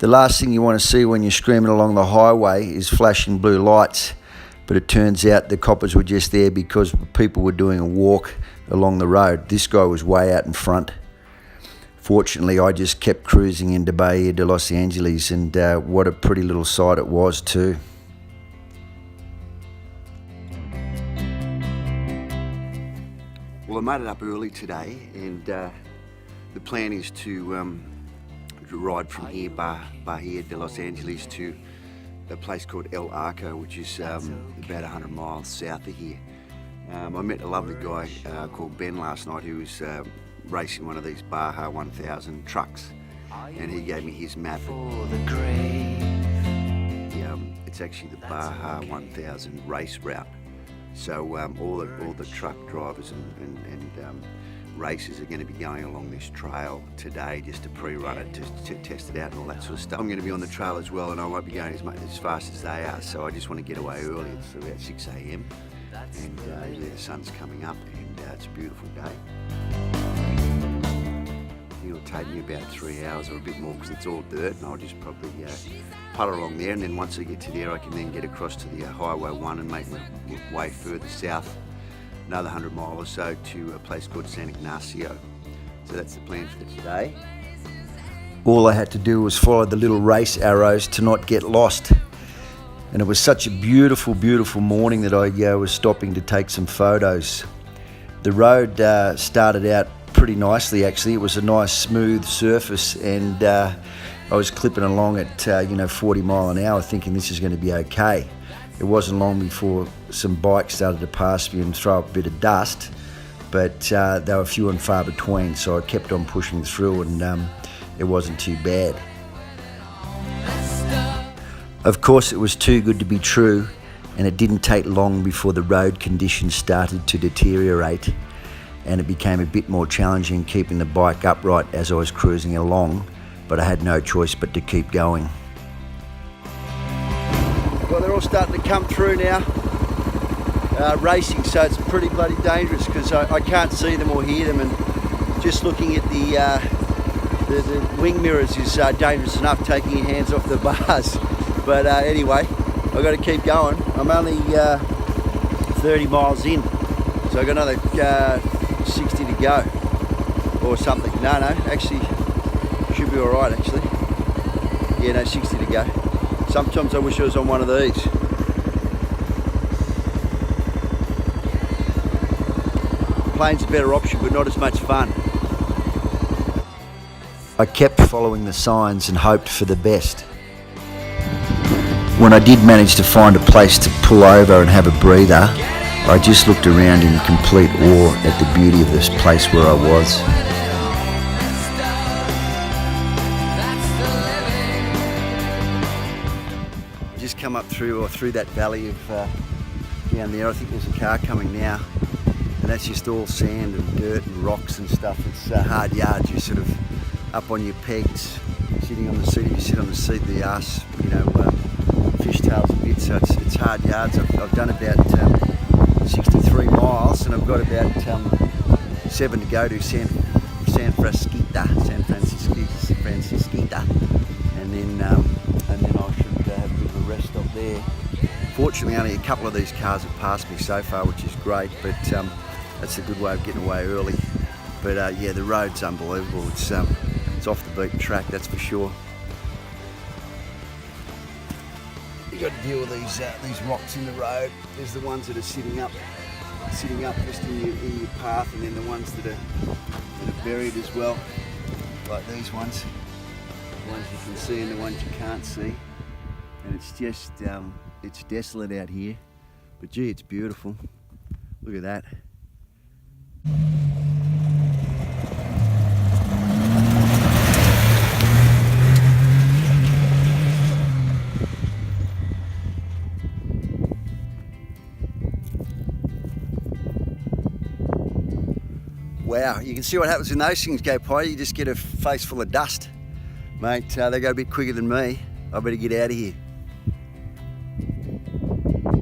The last thing you want to see when you're screaming along the highway is flashing blue lights, but it turns out the coppers were just there because people were doing a walk along the road. This guy was way out in front. Fortunately, I just kept cruising into Bahia de Los Angeles, and what a pretty little sight it was too. Well, I made it up early today, and the plan is to ride from here, Bahia de Los Angeles, to a place called Arco, which is about 100 miles south of here. I met a lovely guy called Ben last night who was racing one of these Bahia 1000 trucks, and he gave me his map. It's actually the Bahia 1000 race route. So all the truck drivers and racers are going to be going along this trail today just to pre-run it, to test it out and all that sort of stuff. I'm going to be on the trail as well, and I won't be going as fast as they are, so I just want to get away early. It's about 6 a.m. and the sun's coming up, and it's a beautiful day. It'll take me about 3 hours or a bit more because it's all dirt, and I'll just probably puddle along there, and then once I get to there I can then get across to the Highway 1 and make my way further south, another 100 miles or so, to a place called San Ignacio. So that's the plan for today. All I had to do was follow the little race arrows to not get lost. And it was such a beautiful, beautiful morning that I was stopping to take some photos. The road started out pretty nicely actually. It was a nice smooth surface, and I was clipping along at 40 mile an hour thinking this is going to be okay. It wasn't long before some bikes started to pass me and throw up a bit of dust, but they were few and far between, so I kept on pushing through, and it wasn't too bad. Of course, it was too good to be true, and it didn't take long before the road conditions started to deteriorate, and it became a bit more challenging keeping the bike upright as I was cruising along, but I had no choice but to keep going. Well, they're all starting to come through now, racing, so it's pretty bloody dangerous because I can't see them or hear them, and just looking at the wing mirrors is dangerous enough, taking your hands off the bars. But anyway, I've got to keep going. I'm only 30 miles in, so I've got another 60 to go or something. No, actually should be all right actually. Yeah, no, 60 to go. Sometimes I wish I was on one of these. Plane's a better option, but not as much fun. I kept following the signs and hoped for the best. When I did manage to find a place to pull over and have a breather, I just looked around in complete awe at the beauty of this place where I was. Just come up through that valley of down there. I think there's a car coming now, and that's just all sand and dirt and rocks and stuff. It's hard yards. You're sort of up on your pegs, sitting on the seat. If you sit on the seat, the arse, fishtails a bit. So it's hard yards. I've done about 63 miles, and I've got about 7 to go to San Francisquita, and then I should have a bit of a rest stop there. Fortunately, only a couple of these cars have passed me so far, which is great, but that's a good way of getting away early. But yeah, the road's unbelievable. It's off the beaten track, that's for sure. You got to deal with these rocks in the road. There's the ones that are sitting up just in your path, and then the ones that are buried as well, like these ones. The ones you can see and the ones you can't see. And it's just it's desolate out here, but gee, it's beautiful. Look at that. Wow, you can see what happens when those things go by. You just get a face full of dust. Mate, they go a bit quicker than me. I better get out of here.